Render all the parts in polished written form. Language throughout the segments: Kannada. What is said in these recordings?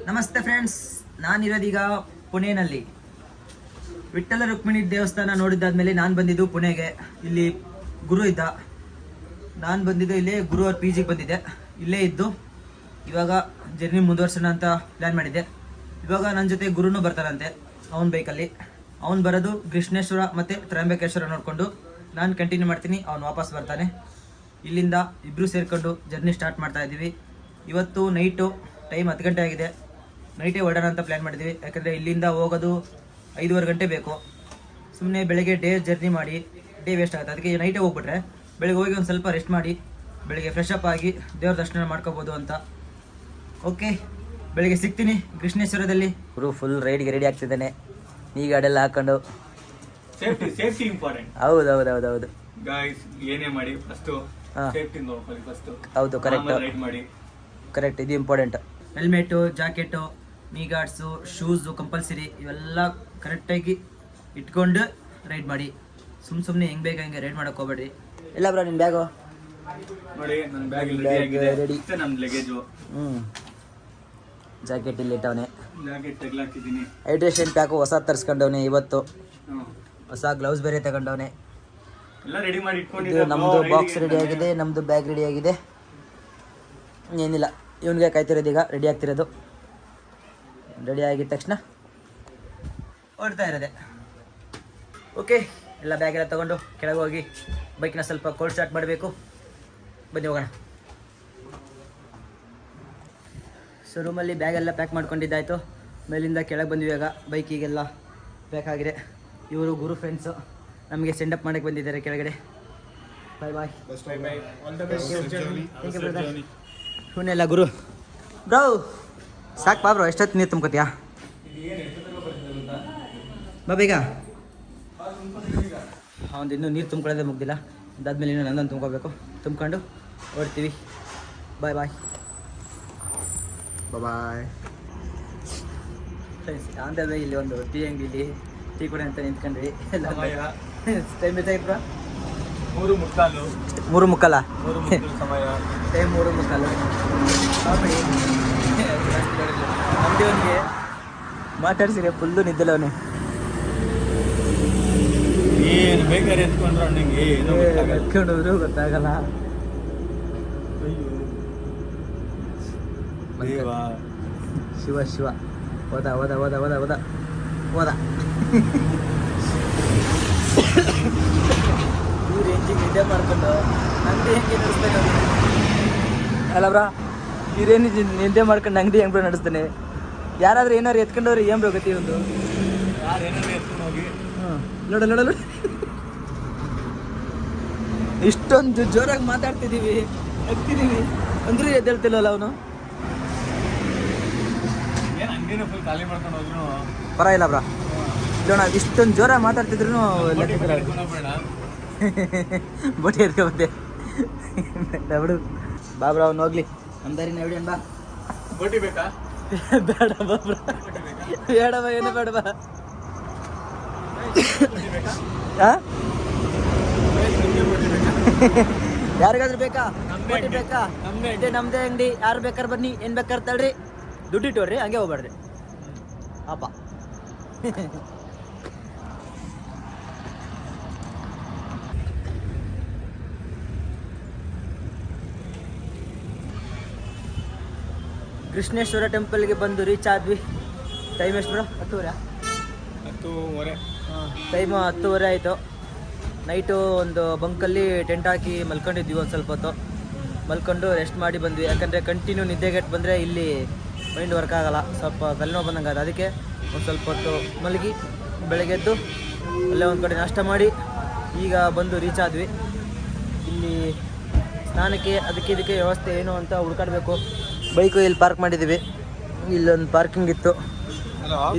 ನಮಸ್ತೆ ಫ್ರೆಂಡ್ಸ್, ನಾನಿರೋದೀಗ ಪುಣೆನಲ್ಲಿ. ವಿಠ್ಠಲ ರುಕ್ಮಿಣಿ ದೇವಸ್ಥಾನ ನೋಡಿದ್ದಾದ್ಮೇಲೆ ನಾನು ಬಂದಿದ್ದು ಪುಣೆಗೆ. ಇಲ್ಲಿ ಗುರು ಇದ್ದ, ನಾನು ಬಂದಿದ್ದು ಇಲ್ಲೇ ಗುರು ಅವ್ರ ಪಿ ಜಿಗೆ ಬಂದಿದ್ದೆ. ಇಲ್ಲೇ ಇದ್ದು ಇವಾಗ ಜರ್ನಿ ಮುಂದುವರ್ಸೋಣ ಅಂತ ಪ್ಲ್ಯಾನ್ ಮಾಡಿದ್ದೆ. ಇವಾಗ ನನ್ನ ಜೊತೆ ಗುರುನೂ ಬರ್ತಾರಂತೆ ಅವನ ಬೈಕಲ್ಲಿ. ಅವ್ನು ಬರೋದು ಕೃಷ್ಣೇಶ್ವರ ಮತ್ತು ತ್ರ್ಯಂಬಕೇಶ್ವರ ನೋಡಿಕೊಂಡು ನಾನು ಕಂಟಿನ್ಯೂ ಮಾಡ್ತೀನಿ, ಅವ್ನು ವಾಪಸ್ ಬರ್ತಾನೆ. ಇಲ್ಲಿಂದ ಇಬ್ಬರು ಸೇರಿಕೊಂಡು ಜರ್ನಿ ಸ್ಟಾರ್ಟ್ ಮಾಡ್ತಾ ಇದ್ದೀವಿ. ಇವತ್ತು ನೈಟು ಟೈಮ್ 10 ಗಂಟೆ ಆಗಿದೆ. ನೈಟೇ ಹೊರಡೋಣ ಅಂತ ಪ್ಲ್ಯಾನ್ ಮಾಡಿದ್ದೀವಿ. ಯಾಕಂದರೆ ಇಲ್ಲಿಂದ ಹೋಗೋದು 5:30 ಗಂಟೆ ಬೇಕು. ಸುಮ್ಮನೆ ಬೆಳಗ್ಗೆ ಡೇ ಜರ್ನಿ ಮಾಡಿ ಡೇ ವೇಸ್ಟ್ ಆಗುತ್ತೆ. ಅದಕ್ಕೆ ನೈಟೇ ಹೋಗ್ಬಿಟ್ರೆ ಬೆಳಗ್ಗೆ ಹೋಗಿ ಒಂದು ಸ್ವಲ್ಪ ರೆಸ್ಟ್ ಮಾಡಿ ಬೆಳಗ್ಗೆ ಫ್ರೆಶ್ ಅಪ್ ಆಗಿ ದೇವ್ರ ದರ್ಶನ ಮಾಡ್ಕೋಬೋದು ಅಂತ. ಓಕೆ, ಬೆಳಗ್ಗೆ ಸಿಗ್ತೀನಿ ಕೃಷ್ಣೇಶ್ವರದಲ್ಲಿ. ಗುರು ಫುಲ್ ರೈಡ್ಗೆ ರೆಡಿ ಆಗ್ತಿದ್ದಾನೆ. ಈ ಗಾಡಿಯೆಲ್ಲ ಹಾಕೊಂಡು ಸೇಫ್ಟಿ ಇಂಪಾರ್ಟೆಂಟ್. ಹೌದು ಗೈಸ್, ಏನೇ ಮಾಡಿ ಫಸ್ಟ್ ಸೇಫ್ಟಿ ನೋಡ್ಕೊಳ್ಳಿ. ಫಸ್ಟ್ ಹೌದು, ರೈಡ್ ಮಾಡಿ. ಕರೆಕ್ಟ್, ಇದು ಇಂಪಾರ್ಟೆಂಟ್. ಹೆಲ್ಮೆಟು, ಜಾಕೆಟು, ನೀ ಗಾರ್ಡ್ಸು, ಶೂಸು ಕಂಪಲ್ಸರಿ. ಇವೆಲ್ಲ ಕರೆಕ್ಟಾಗಿ ಇಟ್ಕೊಂಡು ರೈಡ್ ಮಾಡಿ. ಸುಮ್ಮನೆ ಹೆಂಗೆ ಬೇಕು ಹಂಗೆ ರೈಡ್ ಮಾಡೋಕೆ ಹೋಗ್ಬೇಡ್ರಿ. ಇಲ್ಲ ಬ್ರೋ, ನಿನ್ನ ಬ್ಯಾಗು ನೋಡಿ, ನನ್ನ ಬ್ಯಾಗ್ ರೆಡಿ ಆಗಿದೆ. ಇಷ್ಟೇ ನನ್ನ ಲಗೇಜು. ಜಾಕೆಟ್ ಇಲ್ಲಿ ಇಟ್ಟವನೆ. ಜಾಕೆಟ್ ತೆಗ್ಲಾಕಿದ್ದೀನಿ. ಹೈಡ್ರೇಷನ್ ಪ್ಯಾಕು ಹೊಸ ತರಿಸ್ಕೊಂಡವನೆ ಇವತ್ತು. ಹೊಸ ಗ್ಲೌಸ್ ಬೇರೆ ತಗೊಂಡವನೆ. ಎಲ್ಲ ರೆಡಿ ಮಾಡಿ ಇದು ಇಟ್ಕೊಂಡಿದ್ದೀನಿ. ನಮ್ಮದು ಬಾಕ್ಸ್ ರೆಡಿ ಆಗಿದೆ, ನಮ್ಮದು ಬ್ಯಾಗ್ ರೆಡಿ ಆಗಿದೆ. ಏನಿಲ್ಲ, ಇವನಿಗೆ ಕಾಯ್ತಿರೋದು. ಈಗ ರೆಡಿ ಆಗ್ತಿರೋದು. ರೆಡಿ ಆಗಿದ ತಕ್ಷಣ ಹೊರಡ್ತಾ ಇರೋದೆ. ಓಕೆ, ಎಲ್ಲ ಬ್ಯಾಗ್ ಎಲ್ಲ ತೊಗೊಂಡು ಕೆಳಗೆ ಹೋಗಿ ಬೈಕ್ನ ಸ್ವಲ್ಪ ಕೋಲ್ಡ್ ಸ್ಟಾರ್ಟ್ ಮಾಡಬೇಕು. ಬನ್ನಿ ಹೋಗೋಣ. ಸೊ ರೂಮಲ್ಲಿ ಬ್ಯಾಗೆಲ್ಲ ಪ್ಯಾಕ್ ಮಾಡ್ಕೊಂಡಿದ್ದಾಯಿತು. ಮೇಲಿಂದ ಕೆಳಗೆ ಬಂದ್ವಿ. ಇವಾಗ ಬೈಕಿಗೆಲ್ಲ ಪ್ಯಾಕ್ ಆಗಿದೆ. ಇವರು ಗುರು ಫ್ರೆಂಡ್ಸು ನಮಗೆ ಸೆಂಡಪ್ ಮಾಡೋಕ್ಕೆ ಬಂದಿದ್ದಾರೆ ಕೆಳಗಡೆ. ಬಾಯ್. ಇವನ್ನೆಲ್ಲ ಗುರು ಬ್ರೋ. ಸಾಕು ಬಾ ಬ್ರೋ, ಎಷ್ಟೊತ್ತು ನೀರು ತುಂಬ್ಕೋತೀಯಾ? ಬಾ ಬೇಗ. ಅವ್ನು ಇನ್ನೂ ನೀರು ತುಂಬ್ಕೊಳ್ಳೋದೇ ಮುಗ್ದಿಲ್ಲ. ಅದಾದ್ಮೇಲೆ ಇನ್ನೂ ನಂದೊಂದು ತುಂಬ್ಕೋಬೇಕು. ತುಂಬ್ಕೊಂಡು ಹೊಡ್ತೀವಿ. ಬಾಯ್. ಫ್ರೆಂಡ್ಸ್, ಆಂಧ್ರವೇ ಇಲ್ಲಿ ಒಂದು ಟೀ ಅಂಗಡಿಲಿ ಟೀ ಕೊಡಿ ಅಂತ ನಿಂತ್ಕೊಂಡ್ವಿ. ಎಲ್ಲ ಟೈಮ್ ಇರ್ತಾಯಿತ್ತು 3:45 ಸಮಯ. ಟೈಮ್ 3:45. ನಮ್ದೇವನಿಗೆ ಮಾತಾಡ್ಸಿರಿ ಫುಲ್ಲು ನಿದ್ದಲ್ಲ ಅವನೇ. ಏನು ಬೇಕಾದ್ರೆ ಎತ್ಕೊಂಡ್ರೆ ನನಗೆ ಎತ್ಕೊಂಡೋದ್ರು ಗೊತ್ತಾಗಲ್ಲ. ಶಿವ ಹೋದ ಈ ರೇಂಜಿಗೆ ನಿದ್ದೆ ಮಾಡ್ಕೊಂಡು ಅಂಗಡಿ ಹೆಂಗೆ ನಡೆಸ್ತಾನೆ ಅಲ್ಲ ಬ್ರಾ? ಈ ರೇಂಜ್ ನಿದ್ದೆ ಮಾಡ್ಕೊಂಡು ಅಂಗಡಿ ಹೆಂಗೆ ಬ್ರೋ ನಡೆಸ್ತಾನೆ? ಯಾರಾದ್ರೂ ಏನಾರು ಎತ್ಕೊಂಡವ್ರು ಏನು ಬ್ರೋ ಗತಿ ಒಂದು? ನೋಡಲ್ಲ ಇಷ್ಟೊಂದು ಜೋರಾಗಿ ಮಾತಾಡ್ತಿದ್ದೀವಿ, ಹತ್ತಿದ್ದೀವಿ ಅಂದ್ರೂ ಎದ್ದೇಳ್ತಿಲ್ಲಲ್ಲ ಅವನು. ಪರವಾಗಿಲ್ಲ ಬ್ರಾ, ಇಲ್ಲೋಣ ಇಷ್ಟೊಂದು ಜೋರಾಗಿ ಮಾತಾಡ್ತಿದ್ರು ಬೋಟಿ ಎತ್ಕೊಂಡೆ. ಬಿಡು ಬಾ ಬ್ರಾ, ಅವ್ನು ಹೋಗ್ಲಿ. ನಮ್ದಾರಿನ ಎವಿಡಿಯನ್ ಬಾ. ಬೋಟಿ ಬೇಕಾ? ಬೇಡ ಬಾ ಬ್ರಾ, ಬೇಡ ಬಾ, ಏನು ಬೇಡ ಬಾ. ಯಾರಿಗಾದ್ರೂ ಬೇಕಾ ಬೋಟಿ ಬೇಕಾ? ನಮ್ದೇ ಅಂಗಡಿ. ಯಾರು ಬೇಕಾದ್ರೆ ಬನ್ನಿ, ಏನು ಬೇಕಾದ್ರೆ ತಡ್ರಿ, ದುಡ್ಡು ಇಟ್ಟೋಡ್ರಿ, ಹಂಗೆ ಹೋಗ್ಬೇಡ್ರಿ ಅಪ್ಪ. ಕೃಷ್ಣೇಶ್ವರ ಟೆಂಪಲ್ಗೆ ಬಂದು ರೀಚ್ ಆದ್ವಿ. ಟೈಮ್ ಎಷ್ಟು ಬ್ರೋ? 10:30. ಟೈಮು 10:30 ಆಯಿತು. ನೈಟು ಒಂದು ಬಂಕಲ್ಲಿ ಟೆಂಟ್ ಹಾಕಿ ಮಲ್ಕೊಂಡಿದ್ವಿ. ಒಂದು ಸ್ವಲ್ಪ ಹೊತ್ತು ಮಲ್ಕೊಂಡು ರೆಸ್ಟ್ ಮಾಡಿ ಬಂದ್ವಿ. ಯಾಕಂದರೆ ಕಂಟಿನ್ಯೂ ನಿದ್ದೆಗೆಟ್ಟು ಬಂದರೆ ಇಲ್ಲಿ ಮೈಂಡ್ ವರ್ಕ್ ಆಗೋಲ್ಲ, ಸ್ವಲ್ಪ ತಲೆನೋವು ಬಂದಂಗೆ ಅದು. ಅದಕ್ಕೆ ಒಂದು ಸ್ವಲ್ಪ ಹೊತ್ತು ಮಲಗಿ ಬೆಳಗ್ಗೆದ್ದು ಅಲ್ಲೇ ಒಂದು ಕಡೆ ನಾಷ್ಟ ಮಾಡಿ ಈಗ ಬಂದು ರೀಚ್ ಆದ್ವಿ. ಇಲ್ಲಿ ಸ್ನಾನಕ್ಕೆ ಅದಕ್ಕೆ ಇದಕ್ಕೆ ವ್ಯವಸ್ಥೆ ಏನು ಅಂತ ಹುಡ್ಕಾಡಬೇಕು. ಬೈಕು ಇಲ್ಲಿ ಪಾರ್ಕ್ ಮಾಡಿದ್ದೀವಿ. ಇಲ್ಲೊಂದು ಪಾರ್ಕಿಂಗ್ ಇತ್ತು.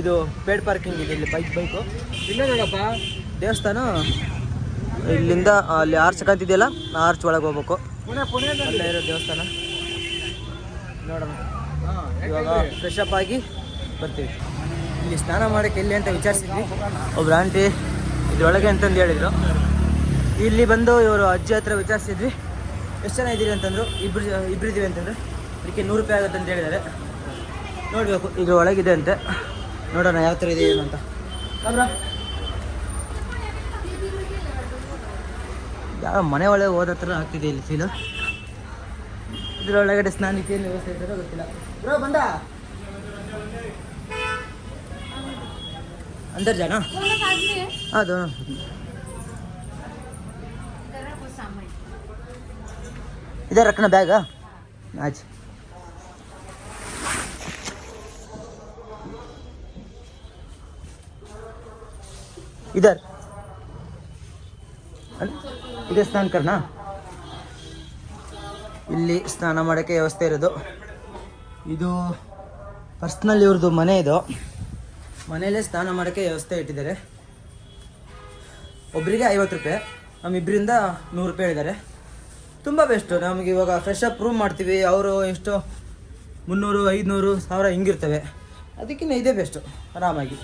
ಇದು ಪೇಡ್ ಪಾರ್ಕಿಂಗ್ ಇದೆ ಇಲ್ಲಿ. ಬೈಕು ಇಲ್ಲ ನೋಡಪ್ಪ. ದೇವಸ್ಥಾನ ಇಲ್ಲಿಂದ ಅಲ್ಲಿ ಆರ್ಚ್ ಕಾಣ್ತಿದೆಯಲ್ಲ, ಆ ಆರ್ಚ್ ಒಳಗೆ ಹೋಗ್ಬೇಕು. ಅಲ್ಲೇ ಇರೋ ದೇವಸ್ಥಾನ ನೋಡೋಣ. ಇವಾಗ ಫ್ರೆಶ್ ಅಪ್ ಆಗಿ ಬರ್ತೀವಿ. ಇಲ್ಲಿ ಸ್ನಾನ ಮಾಡೋಕ್ಕೆ ಎಲ್ಲಿ ಅಂತ ವಿಚಾರಿಸಿದ್ವಿ. ಒಬ್ರು ಆಂಟಿ ಇದ್ರೊಳಗೆ ಅಂತಂದು ಹೇಳಿದರು. ಇಲ್ಲಿ ಬಂದು ಇವರು ಅಜ್ಜಿ ಹತ್ರ ವಿಚಾರಿಸಿದ್ವಿ. ಎಷ್ಟು ಜನ ಇದ್ದೀರಿ ಅಂತಂದರು. ಇಬ್ಬರು ಇದ್ದೀವಿ ಅಂತಂದರೆ ಅದಕ್ಕೆ 100 ರೂಪಾಯಿ ಆಗುತ್ತೆ ಅಂತ ಹೇಳಿದ್ದಾರೆ. ನೋಡಬೇಕು ಇದ್ರ ಒಳಗಿದೆ ಅಂತೆ, ನೋಡೋಣ ಯಾವ ಥರ ಇದೆ ಏನು ಅಂತ. ಅಬ್ರ ಯಾವ ಮನೆ ಒಳಗೆ ಹೋದ ಥರ ಆಗ್ತಿದೆ ಇಲ್ಲಿ ಫೀಲು. ಇದ್ರೊಳಗಡೆ ಸ್ನಾನಕ್ಕೆ ಏನು ವ್ಯವಸ್ಥೆ ಇದ್ದಾರೋ ಗೊತ್ತಿಲ್ಲ. ಬ್ರೋ ಬಂದ अंदर जाना हाँ दोनों इधर रखना बैग आज इधर इधर स्नान करना ಇಲ್ಲಿ ಸ್ನಾನ ಮಾಡೋಕ್ಕೆ ವ್ಯವಸ್ಥೆ ಇರೋದು. ಇದು ಪರ್ಸ್ನಲ್ ಇವ್ರದ್ದು ಮನೆ, ಇದು ಮನೆಯಲ್ಲೇ ಸ್ನಾನ ಮಾಡೋಕ್ಕೆ ವ್ಯವಸ್ಥೆ ಇಟ್ಟಿದ್ದಾರೆ. ಒಬ್ಬರಿಗೆ 50 ರೂಪಾಯಿ, ನಮ್ಮಿಬ್ಬರಿಂದ 100 ರೂಪಾಯಿ ಹೇಳಿದ್ದಾರೆ. ತುಂಬ ಬೆಸ್ಟು. ನಮಗೆ ಇವಾಗ ಫ್ರೆಶ್ ಅಪ್ ರೂಮ್ ಮಾಡ್ತೀವಿ, ಅವರು ಎಷ್ಟು 300 500 1000 ಹಿಂಗಿರ್ತವೆ. ಅದಕ್ಕಿಂತ ಇದೇ ಬೆಸ್ಟು, ಆರಾಮಾಗಿ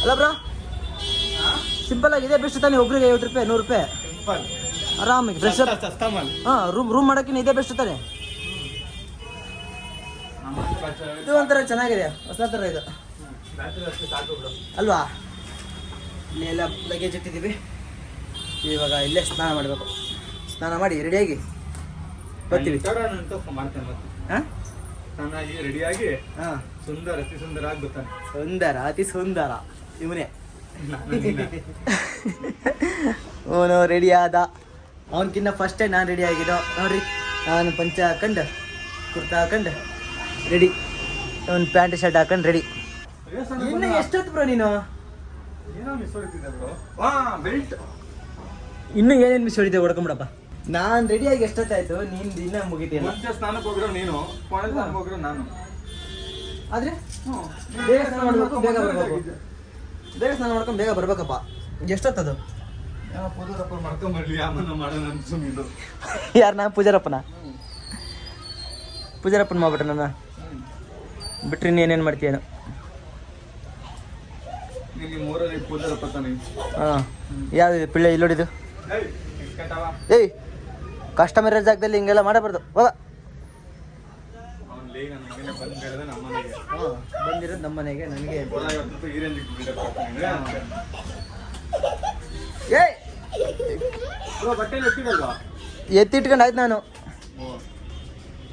ಅಲ್ಲ ಬ್ರಾ? ಸಿಂಪಲ್ ಆಗಿ ಇದೇ ಬೆಸ್ಟ್ ತಾನೆ. ಒಬ್ರಿಗೆ 50 ರೂಪಾಯಿ 100 ರೂಪಾಯಿ ಆರಾಮಾಗಿ ಫ್ರೆಶ್ ಅಪ್. ಹಾಂ, ರೂಮ್ ಮಾಡೋಕ್ಕಿಂತ ಇದೇ ಬೆಸ್ಟ್ ತಾನೆ. ಇದು ಒಂಥರ ಚೆನ್ನಾಗಿದೆ, ಹೊಸ ಥರ ಇದು ಅಲ್ವಾ? ಇಲ್ಲಿ ಎಲ್ಲ ಲಗೇಜ್ ಇಟ್ಟಿದ್ದೀವಿ. ಇವಾಗ ಇಲ್ಲೇ ಸ್ನಾನ ಮಾಡಬೇಕು. ಸ್ನಾನ ಮಾಡಿ ರೆಡಿಯಾಗಿ ಬರ್ತೀವಿ. ಹಾಂ, ರೆಡಿಯಾಗಿ ಹಾಂ, ಸುಂದರ ಅತಿ ಸುಂದರ ಆಗ್ಬಿಡ್ತಾನೆ. ಸುಂದರ ಅತಿ ಸುಂದರ ಇವನೇ. ಅವನು ರೆಡಿ ಆದ. ಅವನಕ್ಕಿಂತ ಫಸ್ಟೇ ನಾನು ರೆಡಿ ಆಗಿದ್ದೋ ನೋಡ್ರಿ. ನಾನು ಪಂಚ ಹಾಕೊಂಡು ಕುರ್ತಾ ಹಾಕೊಂಡು ರೆಡಿ, ಒಂದು ಪ್ಯಾಂಟ್ ಶರ್ಟ್ ಹಾಕೊಂಡು ರೆಡಿ. ಇನ್ನು ಎಷ್ಟೊತ್ತು ಬ್ರೋ ನೀನು? ಏನೋ ಮಿಸ್ ಹೊಡಿತಿದ್ದೆ ಬ್ರೋ. ಹಾ, ಬೆಲ್ಟ್. ಇನ್ನೂ ಏನೇನು ಮಿಸ್ ಹೊಡಿದೆ ಹೊಡ್ಕೊಂಬಿಡಪ್ಪ. ನಾನು ರೆಡಿಯಾಗಿ ಎಷ್ಟೊತ್ತಾಯ್ತು, ನೀನು ದಿನ ಮುಗಿತಿಲ್ಲ. ಮುಂಚೆ ಸ್ನಾನಕ್ಕೆ ಹೋಗಿರೋ ನೀನು, ಕೊನೆ ಸ್ನಾನಕ್ಕೆ ಹೋಗಿರೋ ನಾನು. ಆದರೆ ಬೇಗ ಸ್ನಾನ ಮಾಡಬೇಕು, ಬೇಗ ಬರಬೇಕು. ಬೇಗ ಸ್ನಾನ ಮಾಡ್ಕೊಂಡು ಬೇಗ ಬರ್ಬೇಕಪ್ಪ. ಎಷ್ಟೊತ್ತದು? ಪೂಜಾರಪ್ಪ ಮಾಡ್ಕೊಂಬರ್ಲಿ, ಆಮೇಲೆ ಮಾಡೋಣ ಅಂತ ಸುಮ್ಮನಿದ್ದು. ಯಾರು? ನಾ ಪೂಜಾರಪ್ಪನ ಮಾಡ್ಬಿಟ್ರೆ ನನ್ನ ಬಿಟ್ರಿ ನೀನೇನು ಮಾಡ್ತೀಯೇನು? ನಿಮ್ಮ ಊರಲ್ಲಿ ಪೂಜಾರಪ್ಪ ತಾನೆ. ಹಾಂ, ಯಾವ್ದು ಪಿಳ್ಳೆ ಇಲ್ಲೋಡಿದು? ಏಯ್, ಕಸ್ಟಮರ್ ಇರೋ ಜಾಗದಲ್ಲಿ ಹಿಂಗೆಲ್ಲ ಮಾಡಬಾರ್ದು. ಹೋಗ. ಬಂದಿರೋದು ನಮ್ಮ ಮನೆಗೆ, ನನಗೆ ಏಯ್ ಎತ್ತಿಟ್ಕೊಂಡು ಆಯ್ತು. ನಾನು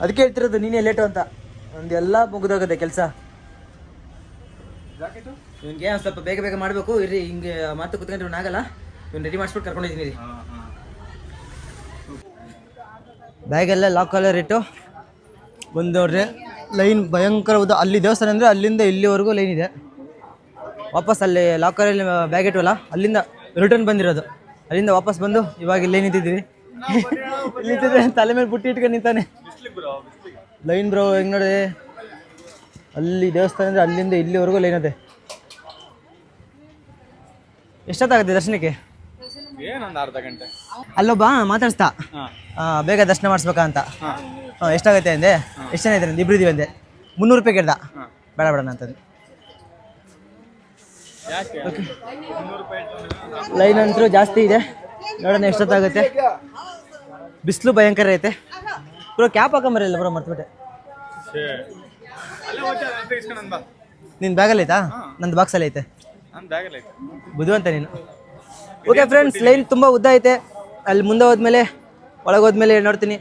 ಅದಕ್ಕೆ ಹೇಳ್ತಿರೋದು ನೀನೇ ಲೇಟು ಅಂತ. ಒಂದೆಲ್ಲ ಮುಗಿದೋಗುತ್ತೆ ಕೆಲಸ. ಇವನಿಗೆ ಒಂದು ಸ್ವಲ್ಪ ಬೇಗ ಬೇಗ ಮಾಡಬೇಕು. ಇರ್ರಿ, ಹಿಂಗೆ ಮಾತು ಕೂತ್ಕೊಂಡ್ರೆ ಇವನು ಆಗಲ್ಲ. ಇವ್ನು ರೆಡಿ ಮಾಡಿಸ್ಬಿಟ್ಟು ಕರ್ಕೊಂಡಿದ್ದೀನಿ. ಬ್ಯಾಗೆಲ್ಲ ಲಾಕ್ ಕಲರ್ ಇಟ್ಟು ಬಂದವ್ರೆ. ಲೈನ್ ಭಯಂಕರ ಉದ್ದ. ಅಲ್ಲಿ ದೇವಸ್ಥಾನ ಅಂದರೆ ಅಲ್ಲಿಂದ ಇಲ್ಲಿವರೆಗೂ ಲೈನ್ ಇದೆ. ವಾಪಸ್ ಅಲ್ಲಿ ಲಾಕರಲ್ಲಿ ಬ್ಯಾಗ್ ಇಟ್ವಲ್ಲ, ಅಲ್ಲಿಂದ ರಿಟರ್ನ್ ಬಂದಿರೋದು. ಅಲ್ಲಿಂದ ವಾಪಸ್ ಬಂದು ಇವಾಗ ಇಲ್ಲೇ ನಿಂತಿದ್ದೀವಿ. ನಿಂತಿದ್ರೆ ತಲೆ ಮೇಲೆ ಬುಟ್ಟಿ ಇಟ್ಕೊಂಡು ನಿಂತಾನೆ. ಲೈನ್ ಬ್ರೋ ಹೆಂಗೆ ನೋಡಿ, ಅಲ್ಲಿ ದೇವಸ್ಥಾನ ಅಂದರೆ ಅಲ್ಲಿಂದ ಇಲ್ಲಿವರೆಗೂ ಲೈನ್ ಅದೇ. ಎಷ್ಟೊತ್ತಾಗುತ್ತೆ ದರ್ಶನಕ್ಕೆ? ಏನೊಂದು ಅರ್ಧ ಗಂಟೆ. ಅಲ್ಲೊಬ್ಬ ಮಾತಾಡಿಸ್ತಾ ಬೇಗ ದರ್ಶನ ಮಾಡಿಸ್ಬೇಕಾ ಅಂತ. ಎಷ್ಟಾಗುತ್ತೆ ಅಂದೆ? ಎಷ್ಟು ಜನ ಇದ್ದಾರೆ? ಇಬ್ರು ಇದೀವಿ ಅಂದೆ. 300 ರೂಪಾಯಿ ಕೇಳ್ದ. ಬೇಡ ಬೇಡ ಅಂತಂದು. ಲೈನ್ ಅಂತೂ ಜಾಸ್ತಿ ಇದೆ. ನೋಡೋಣ ಎಷ್ಟೊತ್ತಾಗುತ್ತೆ. ಬಿಸಿಲು ಭಯಂಕರ ಐತೆ ಬ್ರೋ. ಕ್ಯಾಪ್ ಹಾಕೊಂಬರಿಲ್ಲ ಬ್ರೋ, ಮರ್ತ್ಬಿಟ್ಟೆ. ನಿನ್ನ ಬ್ಯಾಗಲ್ಲಿ ಐತಾ? ನಂದು ಬಾಕ್ಸಲ್ಲಿ ಐತೆ. ಬುದ್ಧಿವಂತ ನೀನು. ಓಕೆ ಫ್ರೆಂಡ್ಸ್, ಲೈನ್ ತುಂಬ ಉದ್ದ ಐತೆ. ಅಲ್ಲಿ ಮುಂದೆ ಹೋದ್ಮೇಲೆ ಒಳಗೆ ಹೋದ್ಮೇಲೆ ನೋಡ್ತೀನಿ.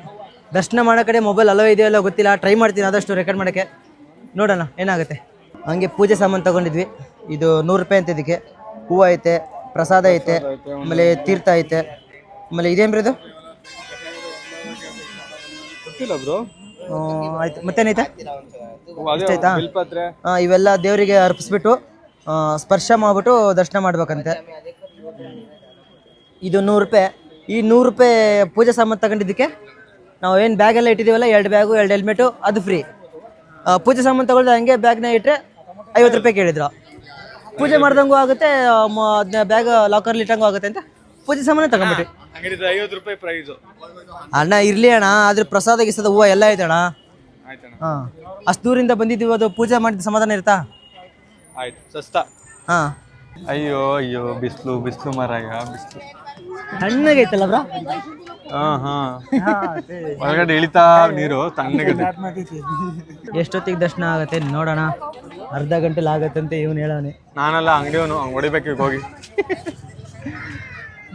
ದರ್ಶನ ಮಾಡೋ ಕಡೆ ಮೊಬೈಲ್ ಅಲೋ ಇದೆಯಲ್ಲ ಗೊತ್ತಿಲ್ಲ. ಟ್ರೈ ಮಾಡ್ತೀನಿ ಆದಷ್ಟು ರೆಕಾರ್ಡ್ ಮಾಡೋಕ್ಕೆ. ನೋಡೋಣ ಏನಾಗುತ್ತೆ. ಹಂಗೆ ಪೂಜೆ ಸಾಮಾನು ತೊಗೊಂಡಿದ್ವಿ. ಇದು 100 ರೂಪಾಯಿ ಅಂತ. ಇದಕ್ಕೆ ಹೂವು ಐತೆ, ಪ್ರಸಾದ ಐತೆ, ಆಮೇಲೆ ತೀರ್ಥ ಐತೆ, ಆಮೇಲೆ ಇದೇನು ಇದು ಬ್ರೋ. ಆಯ್ತು, ಮತ್ತೇನೈತೆ? ಇಷ್ಟಾಯ್ತಾ? ಹಾಂ, ಇವೆಲ್ಲ ದೇವರಿಗೆ ಅರ್ಪಿಸ್ಬಿಟ್ಟು ಸ್ಪರ್ಶ ಮಾಡಿಬಿಟ್ಟು ದರ್ಶನ ಮಾಡ್ಬೇಕಂತೆ. ಇದು 100 ರೂಪಾಯಿ. ಈ 100 ರೂಪಾಯಿ ಪೂಜೆ ಸಾಮಾನು ತಗೊಂಡಿದ್ದಕ್ಕೆ ನಾವು ಏನು ಬ್ಯಾಗೆಲ್ಲ ಇಟ್ಟಿದ್ದೀವಲ್ಲ, 2 ಬ್ಯಾಗು 2 ಹೆಲ್ಮೆಟು, ಅದು ಫ್ರೀ. ಪೂಜೆ ಸಾಮಾನು ತಗೊಳ್ದೆ ಹಂಗೆ ಬ್ಯಾಗ್ನ ಇಟ್ಟರೆ 50 ರೂಪಾಯಿ ಕೇಳಿದ್ರು. ಪೂಜೆ ಮಾಡ್ದಂಗೂ ಆಗುತ್ತೆ, ಅದನ್ನ ಬ್ಯಾಗ್ ಲಾಕರ್ಲಿ ಇಟ್ಟಂಗೂ ಆಗುತ್ತೆ ಅಂತ ಪೂಜೆ ಸಾಮಾನು ತಗೊಂಡ್ಬಿಟ್ಟು 50 ರೂಪಾಯಿ ಪ್ರೈಸು. ಅಣ್ಣ ಇರಲಿ ಅಣ್ಣ, ಆದ್ರೆ ಪ್ರಸಾದ ಗಿಸದ ಹೂವು ಎಲ್ಲ ಐತೆ ಅಣ್ಣ. ಹಾಂ, ಅಷ್ಟು ದೂರಿಂದ ಬಂದಿದ್ದೀವಿ, ಅದು ಪೂಜೆ ಮಾಡಿದ ಸಮಾಧಾನ ಇರ್ತಾ? ಆಯ್ತು, ಸಸ್ತಾ. ಹಾಂ. ಅಯ್ಯೋ ಅಯ್ಯೋ, ಬಿಸಿಲು ಬಿಸಿಲು ಮಾರಾಯ, ಬಿಸಿಲು. ತಣ್ಣಗೈತಲ್ಲ ಬ್ರಾ? ಒಳಗಡೆ ಇಳಿತಾ ನೀರು ತಣ್ಣಗೆ. ಎಷ್ಟೊತ್ತಿಗೆ ದರ್ಶನ ಆಗತ್ತೆ ನೋಡೋಣ. ಅರ್ಧ ಗಂಟೆಲಿ ಆಗತ್ತಂತೆ ಇವನು ಹೇಳೋನೆ. ನಾನೆಲ್ಲ ಅಂಗಡಿಯವನು ಹಂಗೆ ಹೊಡಿಬೇಕು ಈಗ ಹೋಗಿ.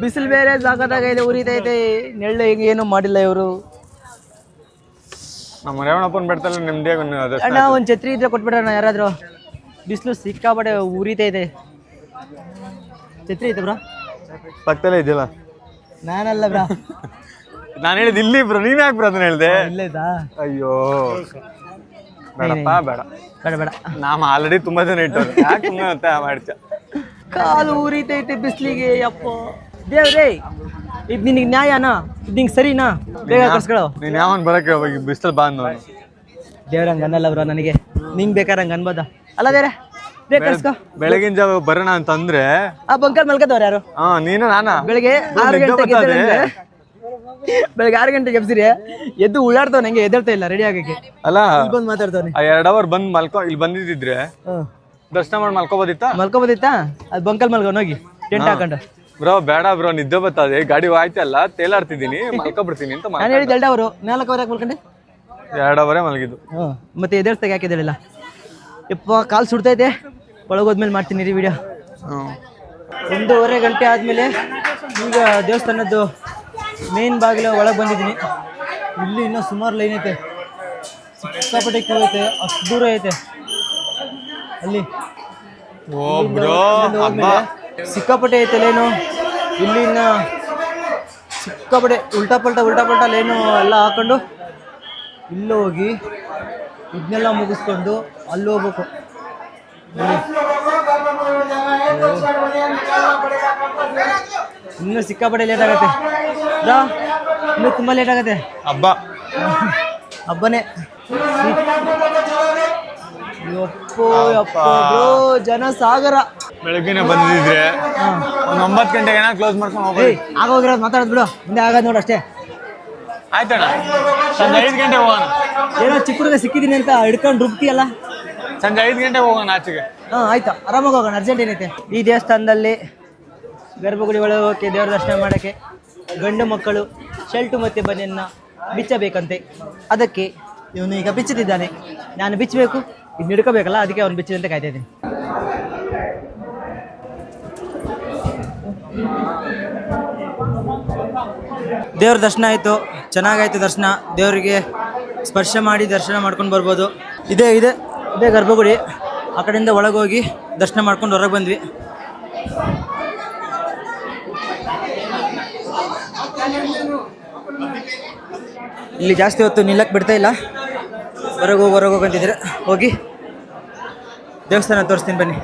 ಬಿಸಿಲು ಬೇರೆ ಸಾಕತ್ತಾಗೈತೆ, ಉರಿತೈತೆ. ನೆಳ್ಳು ಈಗ ಏನು ಮಾಡಿಲ್ಲ ಇವರು. ನಮ್ಮ ರೇವಣಪ್ಪನ ಬೆಡ್ತಲ್ಲ ನಿಮ್ದೇ ಅಣ್ಣ ಒಂದು ಛತ್ರಿ ಇದ್ರೆ ಕೊಟ್ಬಿಡೋಣ ಯಾರಾದರೂ. ಬಿಸಿಲು ಸಿಕ್ಕಾಪಟ್ಟೆ ಉರಿತೈತೆ. ಛತ್ರಿ ಐತೆ ಬ್ರಾ? ಪಕ್ಕದಲ್ಲೇ ಇದೆಯಲ್ಲ. ನಾನಲ್ಲ ಬ್ರಾ, ನಾನು ಹೇಳಿದ್ ಇಲ್ಲಿ ಬ್ರೋ, ನೀನ್ ಯಾಕೆ ಬ್ರೋ ಅದನ್ನ ಹೇಳ್ದೆ? ಇಲ್ಲೇದಾ? ಅಯ್ಯೋ ಬೇಡಪ್ಪ ಬೇಡ ಬೇಡ ಬೇಡ. ನಾಮ ಆಲ್ರೆಡಿ ತುಂಬಾ ಜನ ಇಟ್ಟವ್ರು, ಯಾಕೆ ಸುಮ್ಮನೆ ಮಾಡ್ತೀಯ? ಕಾಲು ಉರಿತೈತೆ ಬಿಸಿಲಿಗೆ. ಯಪ್ಪ ದೇವ್ರೇ, ಇದು ನಿನಗೆ ನ್ಯಾಯನಾ? ಇದು ನಿಂಗೆ ಸರಿನಾ? ಬೇಗ ಕರ್ಸ್ಕೊಳೋ. ನೀನ್ ಯಾವನ್ ಬರಕ್ಕೆ ಬಿಸ್ತಲ್ ಬಾ ಅನ್ನೋ. ದೇವ್ರ ಹಂಗ ಅನ್ನಲ್ಲ ಬ್ರೋ ನನಗೆ. ನಿಂಗೆ ಬೇಕಾರೆ ಹಂಗ ಅನ್ಬೋದ? ಅಲ್ಲ ದೇವ್ರೆ, ಬೇಗ ಕರ್ಸ್ಕೊ. ಬೆಳಗಿನ ಜಾವ ಬರೋಣ ಅಂತಂದ್ರೆ ಆ ಬಂಕರ್ ಮಲ್ಕದವ್ರು ಯಾರು? ನೀನು ನಾನಾ? ಬೆಳಿಗ್ಗೆ 6 ಗಂಟೆಗೆ ಬೆಳಗ್ಗೆ 6 ಗಂಟೆಗೆ ಎಬ್ಸಿರಿ ಎದ್ದು ಉಳ್ಳಾಡ್ತಾವ. ನಂಗೆ ಎದ್ದೇಳ್ತಾ ಇಲ್ಲ ರೆಡಿ ಆಗಕ್ಕೆ. ಅಲ್ಲ ಬಂದು ಮಾತಾಡ್ತಾನೆ. 2 ಅವರ್ ಬಂದ್ ಇಲ್ಲಿ ಬಂದಿದ್ರೆ ದರ್ಶನ ಮಾಡಿ ಮಲ್ಕೋಬೋದಿತ್ತಾ? ಅದು ಬಂಕಲ್ ಮಲ್ಕೊಂಡು ಹೋಗಿ ಟೆಂಟ್ ಹಾಕೊಂಡು. ಬ್ರೋ ಬೇಡ ಬ್ರೋ, ನಿದ್ದೆ ಬರ್ತದೆ, ಗಾಡಿ ಆಯ್ತಲ್ಲ, ತೇಲಾಡ್ತಿದ್ದೀನಿ, ಮಲ್ಕೊಬಿಡ್ತೀನಿ ಅಂತ. ನಾನು ಹೇಳಿದ್ದು 2 ಅವರು 4 ಅವರ್ ಯಾಕೆ ಮಲ್ಕೊಂಡೆ? 2 ಅವರೇ ಮಲಗಿದ್ದು. ಮತ್ತೆ ಎದ್ದೇಳ್ತಾಗ ಯಾಕೆ ಎದ್ದೇಳಿಲ್ಲ? ಯಪ್ಪ ಕಾಲು ಸುಡ್ತೈತೆ. ಒಳಗೋದ್ಮೇಲೆ ಮಾಡ್ತೀನಿ ರೀ ವಿಡಿಯೋ. 1.5 ಗಂಟೆ ಆದಮೇಲೆ ಈಗ ದೇವಸ್ಥಾನದ್ದು ಮೇನ್ ಬಾಗಿಲು ಒಳಗೆ ಬಂದಿದ್ದೀನಿ. ಇಲ್ಲಿ ಇನ್ನೂ ಸುಮಾರು ಲೈನ್ ಐತೆ, ಸಿಕ್ಕಾಪಟ್ಟೆ ಕ್ಯೂ ಐತೆ, ಅಷ್ಟು ದೂರ ಐತೆ ಅಲ್ಲಿ. ಸಿಕ್ಕಾಪಟ್ಟೆ ಐತೆ ಲೈನು ಇಲ್ಲಿ. ಇನ್ನು ಸಿಕ್ಕಾಪಟ್ಟೆ ಉಲ್ಟಾ ಪಲ್ಟಾ ಲೈನು ಎಲ್ಲ ಹಾಕೊಂಡು ಇಲ್ಲಿ ಹೋಗಿ ಇದನ್ನೆಲ್ಲ ಮುಗಿಸ್ಕೊಂಡು ಅಲ್ಲಿ ಹೋಗ್ಬೇಕು. ಇನ್ನೂ ಸಿಕ್ಕಾಪಟ್ಟೆ ಲೇಟ್ ಆಗತ್ತೆ. ಇನ್ನೂ ತುಂಬ ಲೇಟ್ ಆಗತ್ತೆ. ಹಬ್ಬನೇ. ಜನ ಸಾಗರ. ಬೆಳಗ್ಗೆನೆ ಬಂದಿದ್ರೆ ಒಂದು 9 ಗಂಟೆಗೆ ಕ್ಲೋಸ್ ಮಾಡ್ಕೊಂಡು ಹೋಗಿ ಆಗೋಗಿರೋದು ಮಾತಾಡೋದು ಬಿಡು. ಮುಂದೆ ಆಗೋದು ನೋಡು ಅಷ್ಟೇ. ಆಯ್ತಣ್ಣ, ಸಂಜೆ 5 ಗಂಟೆಗೆ ಹೋಗೋಣ. ಏನೋ ಚಿಕ್ಕ ಹುಡುಗ ಸಿಕ್ಕಿದ್ದೀನಿ ಅಂತ ಹಿಡ್ಕೊಂಡು ರುಬ್ತಿಯಲ್ಲ. ಸಂಜೆ 5 ಗಂಟೆಗೆ ಹೋಗೋಣ ಆಚೆಗೆ. ಆಯ್ತಾ, ಆರಾಮಾಗಿ ಹೋಗೋಣ. ಅರ್ಜೆಂಟ್ ಏನೈತೆ? ಈ ದೇವಸ್ಥಾನದಲ್ಲಿ ಗರ್ಭಗುಡಿ ಒಳಗೆ ಹೋಗಿ ದೇವರ ದರ್ಶನ ಮಾಡೋಕ್ಕೆ ಗಂಡು ಮಕ್ಕಳು ಶರ್ಟು ಮತ್ತು ಬನಿಯನ್ನ ಬಿಚ್ಚಬೇಕಂತೆ. ಅದಕ್ಕೆ ಇವನು ಈಗ ಬಿಚ್ಚುತ್ತಿದ್ದಾನೆ. ನಾನು ಬಿಚ್ಚಬೇಕು, ಇದು ಹಿಡ್ಕೋಬೇಕಲ್ಲ, ಅದಕ್ಕೆ ಅವ್ನು ಬಿಚ್ಚಿದಂತೆ ಕಾಯ್ತಾ ಇದ್ದೀನಿ. ದೇವ್ರ ದರ್ಶನ ಆಯಿತು, ಚೆನ್ನಾಗಾಯ್ತು ದರ್ಶನ. ದೇವರಿಗೆ ಸ್ಪರ್ಶ ಮಾಡಿ ದರ್ಶನ ಮಾಡ್ಕೊಂಡು ಬರ್ಬೋದು. ಇದೇ ಗರ್ಭಗುಡಿ. ಆ ಕಡೆಯಿಂದ ಒಳಗೆ ಹೋಗಿ ದರ್ಶನ ಮಾಡ್ಕೊಂಡು ಹೊರಗೆ ಬಂದ್ವಿ. ಇಲ್ಲಿ ಜಾಸ್ತಿ ಹೊತ್ತು ನಿಲ್ಲಕ್ಕೆ ಬಿಡ್ತಾ ಇಲ್ಲ. ಹೊರಗೆ ಹೋಗಂತಿದ್ರೆ ಹೋಗಿ ದೇವಸ್ಥಾನ ತೋರಿಸ್ತೀನಿ ಬನ್ನಿ.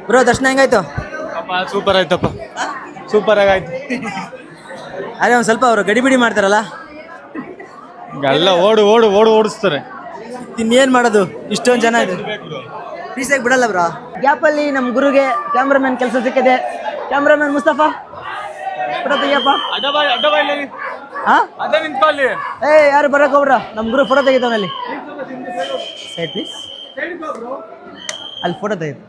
ಬ್ರೋ ದರ್ಶನ ಹೆಂಗಾಯ್ತು? ಸೂಪರ್ ಆಯ್ತಪ್ಪ, ಸೂಪರ್ ಆಗಾಯ್ತು. ಅದೇ ಒಂದು ಸ್ವಲ್ಪ ಅವರು ಗಡಿಬಿಡಿ ಮಾಡ್ತಾರಲ್ಲ, ಎಲ್ಲ ಓಡಿಸ್ತಾರೆ. ಇನ್ನೇನು ಮಾಡೋದು, ಇಷ್ಟೊಂದು ಜನ ಇದೆ. ಪೀಸಾಗಿ ಬಿಡಲ್ಲ ಬ್ರಾ. ಗ್ಯಾಪಲ್ಲಿ ನಮ್ಮ ಗುರುಗೆ ಕ್ಯಾಮ್ರಾಮನ್ ಕೆಲಸ ಸಿಕ್ಕಿದೆ. ಕ್ಯಾಮ್ರಾಮನ್ ಮುಸ್ತಫಾ ಫೋಟೋ ತೆಗಿಯಪ್ಪ. ಯಾರು ಬರಕ್ಕೆ ಹೋಗ್ರ? ನಮ್ಮ ಗುರು ಫೋಟೋ ತೆಗಿತಾವನಲ್ಲಿ. Side please. ಅಲ್ಲಿ ಫೋಟೋ ತೆಗಿತು.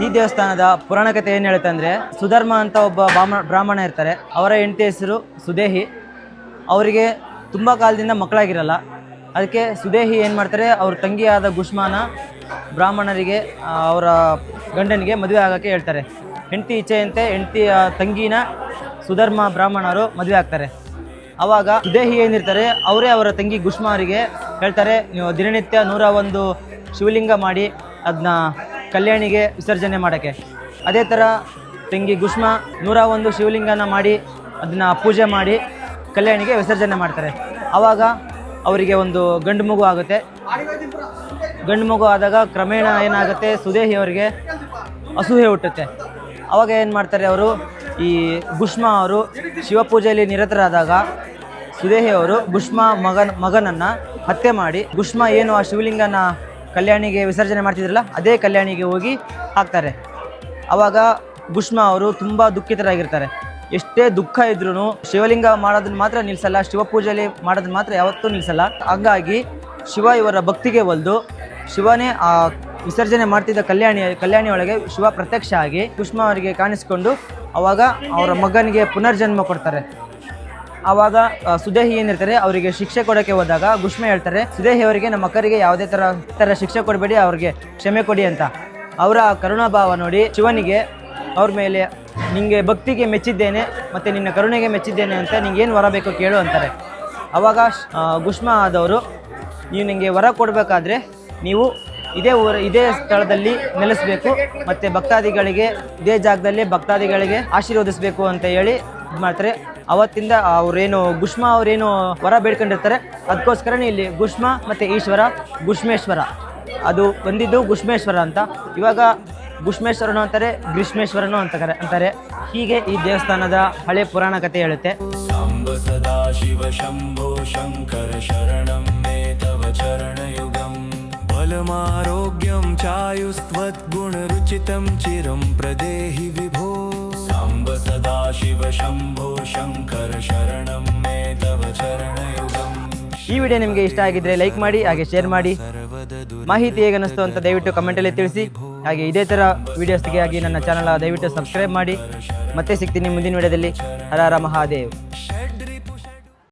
ಈ ದೇವಸ್ಥಾನದ ಪುರಾಣ ಕಥೆ ಏನು ಹೇಳುತ್ತೆ ಅಂದರೆ, ಸುಧರ್ಮ ಅಂತ ಒಬ್ಬ ಬ್ರಾಹ್ಮಣ ಇರ್ತಾರೆ. ಅವರ ಹೆಂಡತಿ ಹೆಸರು ಸುದೇಹಿ. ಅವರಿಗೆ ತುಂಬ ಕಾಲದಿಂದ ಮಕ್ಕಳಾಗಿರಲ್ಲ. ಅದಕ್ಕೆ ಸುದೇಹಿ ಏನು ಮಾಡ್ತಾರೆ, ಅವ್ರ ತಂಗಿಯಾದ ಗುಷ್ಮಾನ ಬ್ರಾಹ್ಮಣರಿಗೆ ಅವರ ಗಂಡನಿಗೆ ಮದುವೆ ಆಗೋಕ್ಕೆ ಹೇಳ್ತಾರೆ. ಹೆಂಡತಿ ಇಚ್ಛೆಯಂತೆ ಹೆಂಡತಿಯ ತಂಗಿನ ಸುಧರ್ಮ ಬ್ರಾಹ್ಮಣರು ಮದುವೆ ಆಗ್ತಾರೆ. ಆವಾಗ ಸುದೇಹಿ ಏನಿರ್ತಾರೆ ಅವರೇ ಅವರ ತಂಗಿ ಗುಷ್ಮಾರಿಗೆ ಹೇಳ್ತಾರೆ, ನೀವು ದಿನನಿತ್ಯ 101 ಶಿವಲಿಂಗ ಮಾಡಿ ಅದನ್ನ ಕಲ್ಯಾಣಿಗೆ ವಿಸರ್ಜನೆ ಮಾಡೋಕ್ಕೆ. ಅದೇ ಥರ ತಂಗಿ ಗುಷ್ಮ 101 ಶಿವಲಿಂಗನ ಮಾಡಿ ಅದನ್ನು ಪೂಜೆ ಮಾಡಿ ಕಲ್ಯಾಣಿಗೆ ವಿಸರ್ಜನೆ ಮಾಡ್ತಾರೆ. ಆವಾಗ ಅವರಿಗೆ ಒಂದು ಗಂಡು ಮಗು ಆಗುತ್ತೆ. ಗಂಡು ಮಗು ಆದಾಗ ಕ್ರಮೇಣ ಏನಾಗುತ್ತೆ, ಸುದೇಹಿ ಅವರಿಗೆ ಅಸೂಯೆ ಹುಟ್ಟುತ್ತೆ. ಆವಾಗ ಏನು ಮಾಡ್ತಾರೆ ಅವರು, ಈ ಗುಷ್ಮ ಅವರು ಶಿವಪೂಜೆಯಲ್ಲಿ ನಿರತರಾದಾಗ ಸುದೇಹಿ ಅವರು ಗುಷ್ಮ ಮಗನನ್ನು ಹತ್ಯೆ ಮಾಡಿ, ಗುಷ್ಮ ಏನು ಆ ಶಿವಲಿಂಗನ ಕಲ್ಯಾಣಿಗೆ ವಿಸರ್ಜನೆ ಮಾಡ್ತಿದ್ರಲ್ಲ ಅದೇ ಕಲ್ಯಾಣಿಗೆ ಹೋಗಿ ಹಾಕ್ತಾರೆ. ಆವಾಗ ಗುಷ್ಮ ಅವರು ತುಂಬ ದುಃಖಿತರಾಗಿರ್ತಾರೆ. ಎಷ್ಟೇ ದುಃಖ ಇದ್ರೂ ಶಿವಲಿಂಗ ಮಾಡೋದನ್ನ ಮಾತ್ರ ನಿಲ್ಸಲ್ಲ, ಶಿವ ಪೂಜೆಯಲ್ಲಿ ಮಾಡೋದನ್ನ ಮಾತ್ರ ಯಾವತ್ತೂ ನಿಲ್ಸಲ್ಲ. ಹಾಗಾಗಿ ಶಿವ ಇವರ ಭಕ್ತಿಗೆ ಒಲ್ದು ಶಿವನೇ ಆ ವಿಸರ್ಜನೆ ಮಾಡ್ತಿದ್ದ ಕಲ್ಯಾಣಿ ಒಳಗೆ ಶಿವ ಪ್ರತ್ಯಕ್ಷ ಆಗಿ ಕುಷ್ಮ ಅವರಿಗೆ ಕಾಣಿಸ್ಕೊಂಡು ಅವಾಗ ಅವರ ಮಗನಿಗೆ ಪುನರ್ಜನ್ಮ ಕೊಡ್ತಾರೆ. ಆವಾಗ ಸುದೇಹಿ ಏನಿರ್ತಾರೆ ಅವರಿಗೆ ಶಿಕ್ಷೆ ಕೊಡೋಕ್ಕೆ ಹೋದಾಗ ಗುಷ್ಮ ಹೇಳ್ತಾರೆ, ಸುದೇಹಿ ಅವರಿಗೆ ನಮ್ಮ ಮಕ್ಕಳಿಗೆ ಯಾವುದೇ ಥರ ಶಿಕ್ಷೆ ಕೊಡಬೇಡಿ, ಅವ್ರಿಗೆ ಕ್ಷಮೆ ಕೊಡಿ ಅಂತ. ಅವರ ಕರುಣಾಭಾವ ನೋಡಿ ಶಿವನಿಗೆ ಅವ್ರ ಮೇಲೆ ನಿಂಗೆ ಭಕ್ತಿಗೆ ಮೆಚ್ಚಿದ್ದೇನೆ ಮತ್ತು ನಿನ್ನ ಕರುಣೆಗೆ ಮೆಚ್ಚಿದ್ದೇನೆ ಅಂತ ನಿಂಗೇನು ವರ ಬೇಕು ಕೇಳು ಅಂತಾರೆ. ಆವಾಗ ಗುಷ್ಮ ಆದವರು, ನೀವು ನಿಮಗೆ ವರ ಕೊಡಬೇಕಾದ್ರೆ ನೀವು ಇದೇ ಸ್ಥಳದಲ್ಲಿ ನೆಲೆಸಬೇಕು ಮತ್ತು ಭಕ್ತಾದಿಗಳಿಗೆ ಇದೇ ಜಾಗದಲ್ಲಿ ಭಕ್ತಾದಿಗಳಿಗೆ ಆಶೀರ್ವದಿಸಬೇಕು ಅಂತ ಹೇಳಿ ಇದು ಮಾಡ್ತಾರೆ. ಅವತ್ತಿಂದ ಅವರೇನು ಗುಷ್ಮ ಅವರೇನು ವರ ಬೇಡ್ಕೊಂಡಿರ್ತಾರೆ, ಅದಕ್ಕೋಸ್ಕರನೇ ಇಲ್ಲಿ ಗುಷ್ಮ ಮತ್ತು ಈಶ್ವರ ಗುಷ್ಮೇಶ್ವರ ಅದು ಬಂದಿದ್ದು ಗುಷ್ಮೇಶ್ವರ ಅಂತ. ಇವಾಗ ಗುಷ್ಮೇಶ್ವರನು ಅಂತಾರೆ, ಗ್ರೀಷ್ಮೇಶ್ವರನು ಅಂತಾರೆ. ಹೀಗೆ ಈ ದೇವಸ್ಥಾನದ ಹಳೆ ಪುರಾಣ ಕಥೆ ಹೇಳುತ್ತೆ. ಸಾಂಬ ಸದಾ ಶಿವ ಶಂಭೋ ಶಂಕರ ಶರಣಂ ಮೇ ತವ ಚರಣಯುಗಂ ಬಲಮಾರೋಗ್ಯಂ ಚಾಯುಸ್ತ್ವದ್ಗುಣ ರುಚಿತಂ ಚಿರಂ ಪ್ರದೇಹಿ ವಿಭೋ. ಸಾಂಬ ಸದಾ ಶಿವ ಶಂಭೋ ಶಂಕರ ಶರಣಂ ಮೇ ತವ ಚರಣಯುಗಂ. ಈ ವಿಡಿಯೋ ನಿಮಗೆ ಇಷ್ಟ ಆಗಿದ್ರೆ ಲೈಕ್ ಮಾಡಿ, ಹಾಗೆ ಶೇರ್ ಮಾಡಿ. ಮಾಹಿತಿ ಹೇಗೆ ಅನ್ನಿಸ್ತು ಅಂತ ದಯವಿಟ್ಟು ಕಮೆಂಟಲ್ಲಿ ತಿಳಿಸಿ. ಹಾಗೆ ಇದೇ ಥರ ವೀಡಿಯೋಸ್ಗೆ ಆಗಿ ನನ್ನ ಚಾನಲ್ ದಯವಿಟ್ಟು ಸಬ್ಸ್ಕ್ರೈಬ್ ಮಾಡಿ. ಮತ್ತೆ ಸಿಗ್ತೀನಿ ಮುಂದಿನ ವಿಡಿಯೋದಲ್ಲಿ. ಹರ ಹರ ಮಹಾದೇವ್.